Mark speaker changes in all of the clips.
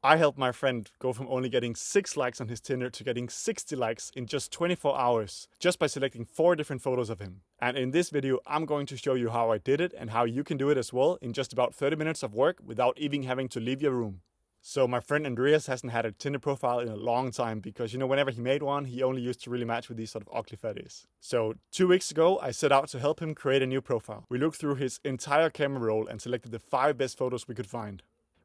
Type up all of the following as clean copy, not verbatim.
Speaker 1: I helped my friend go from only getting 6 likes on his Tinder to getting 60 likes in just 24 hours, just by selecting 4 different photos of him. And in this video, I'm going to show you how I did it and how you can do it as well in just about 30 minutes of work without even having to leave your room. So my friend Andreas hasn't had a Tinder profile in a long time because, whenever he made one, he only used to really match with these sort of ugly fatties. So 2 weeks ago, I set out to help him create a new profile. We looked through his entire camera roll and selected the 5 best photos we could find.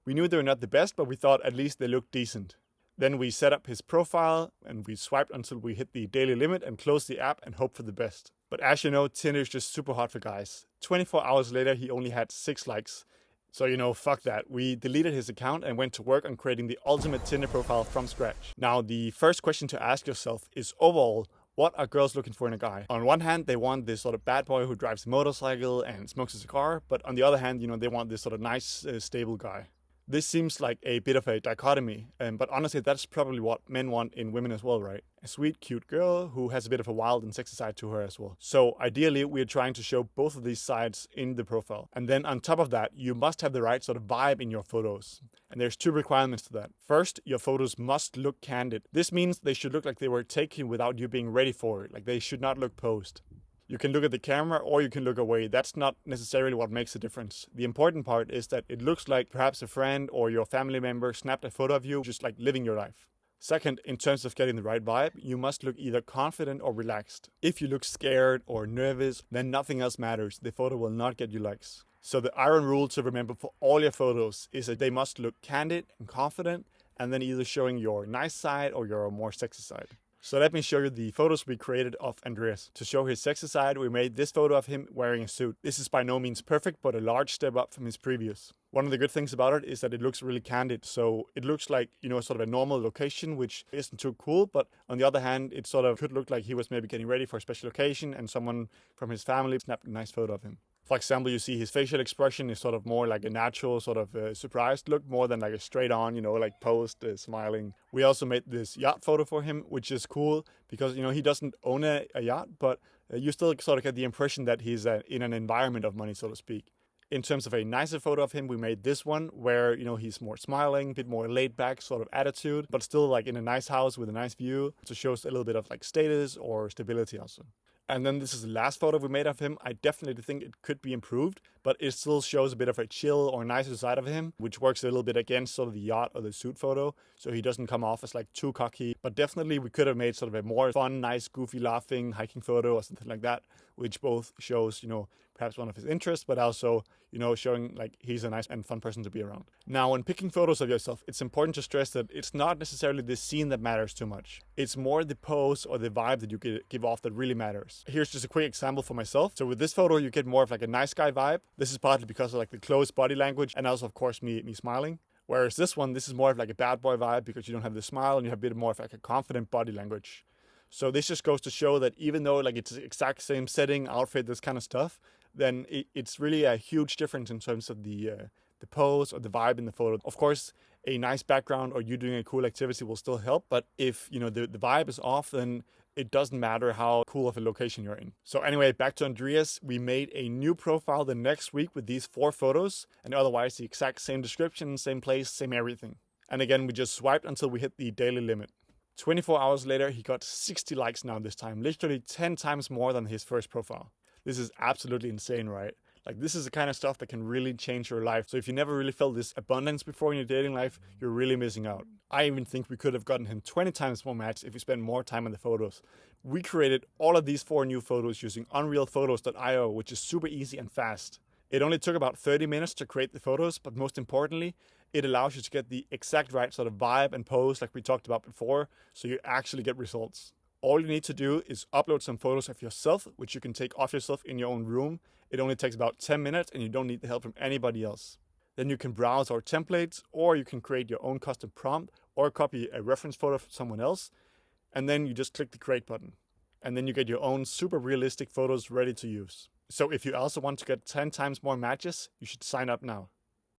Speaker 1: We knew they were not the best, but we thought at least they looked decent. Then we set up his profile and we swiped until we hit the daily limit and closed the app and hoped for the best. But as you know, Tinder is just super hot for guys. 24 hours later, he only had 6 likes. So, fuck that. We deleted his account and went to work on creating the ultimate Tinder profile from scratch. Now, the first question to ask yourself is overall, what are girls looking for in a guy? On one hand, they want this sort of bad boy who drives a motorcycle and smokes a cigar. But on the other hand, they want this sort of nice, stable guy. This seems like a bit of a dichotomy, but honestly that's probably what men want in women as well, right? A sweet, cute girl who has a bit of a wild and sexy side to her as well. So ideally we're trying to show both of these sides in the profile. And then on top of that, you must have the right sort of vibe in your photos. And there's 2 requirements to that. First, your photos must look candid. This means they should look like they were taken without you being ready for it, like they should not look posed. You can look at the camera or you can look away. That's not necessarily what makes a difference. The important part is that it looks like perhaps a friend or your family member snapped a photo of you just like living your life. Second, in terms of getting the right vibe, you must look either confident or relaxed. If you look scared or nervous, then nothing else matters. The photo will not get you likes. So the iron rule to remember for all your photos is that they must look candid and confident, and then either showing your nice side or your more sexy side. So let me show you the photos we created of Andreas. To show his sexy side, we made this photo of him wearing a suit. This is by no means perfect, but a large step up from his previous. One of the good things about it is that it looks really candid. So it looks like, sort of a normal location, which isn't too cool. But on the other hand, it sort of could look like he was maybe getting ready for a special occasion and someone from his family snapped a nice photo of him. For example, you see his facial expression is sort of more like a natural sort of surprised look, more than like a straight on, like posed, smiling. We also made this yacht photo for him, which is cool because, he doesn't own a yacht, but you still sort of get the impression that he's in an environment of money, so to speak. In terms of a nicer photo of him, we made this one where, he's more smiling, a bit more laid back sort of attitude, but still like in a nice house with a nice view. So shows a little bit of like status or stability also. And then this is the last photo we made of him. I definitely think it could be improved, but it still shows a bit of a chill or nicer side of him, which works a little bit against sort of the yacht or the suit photo. So he doesn't come off as like too cocky, but definitely we could have made sort of a more fun, nice, goofy, laughing hiking photo or something like that, which both shows, perhaps one of his interests, but also, showing like he's a nice and fun person to be around. Now, when picking photos of yourself, it's important to stress that it's not necessarily the scene that matters too much. It's more the pose or the vibe that you give off that really matters. Here's just a quick example for myself. So with this photo, you get more of like a nice guy vibe. This is partly because of like the close body language and also, of course, me smiling. Whereas this one, this is more of like a bad boy vibe because you don't have the smile and you have a bit more of like a confident body language. So this just goes to show that even though like it's the exact same setting, outfit, this kind of stuff, then it's really a huge difference in terms of the pose or the vibe in the photo. Of course, a nice background or you doing a cool activity will still help, but if the vibe is off, then it doesn't matter how cool of a location you're in. So anyway, back to Andreas. We made a new profile the next week with these 4 photos, and otherwise the exact same description, same place, same everything. And again, we just swiped until we hit the daily limit. 24 hours later, he got 60 likes now this time, literally 10 times more than his first profile. This is absolutely insane, right? Like, this is the kind of stuff that can really change your life. So if you never really felt this abundance before in your dating life, you're really missing out. I even think we could have gotten him 20 times more matches if we spent more time on the photos. We created all of these 4 new photos using unrealphotos.io, which is super easy and fast. It only took about 30 minutes to create the photos, but most importantly, it allows you to get the exact right sort of vibe and pose like we talked about before, so you actually get results. All you need to do is upload some photos of yourself, which you can take off yourself in your own room. It only takes about 10 minutes and you don't need the help from anybody else. Then you can browse our templates, or you can create your own custom prompt or copy a reference photo from someone else. And then you just click the create button. And then you get your own super realistic photos ready to use. So if you also want to get 10 times more matches, you should sign up now.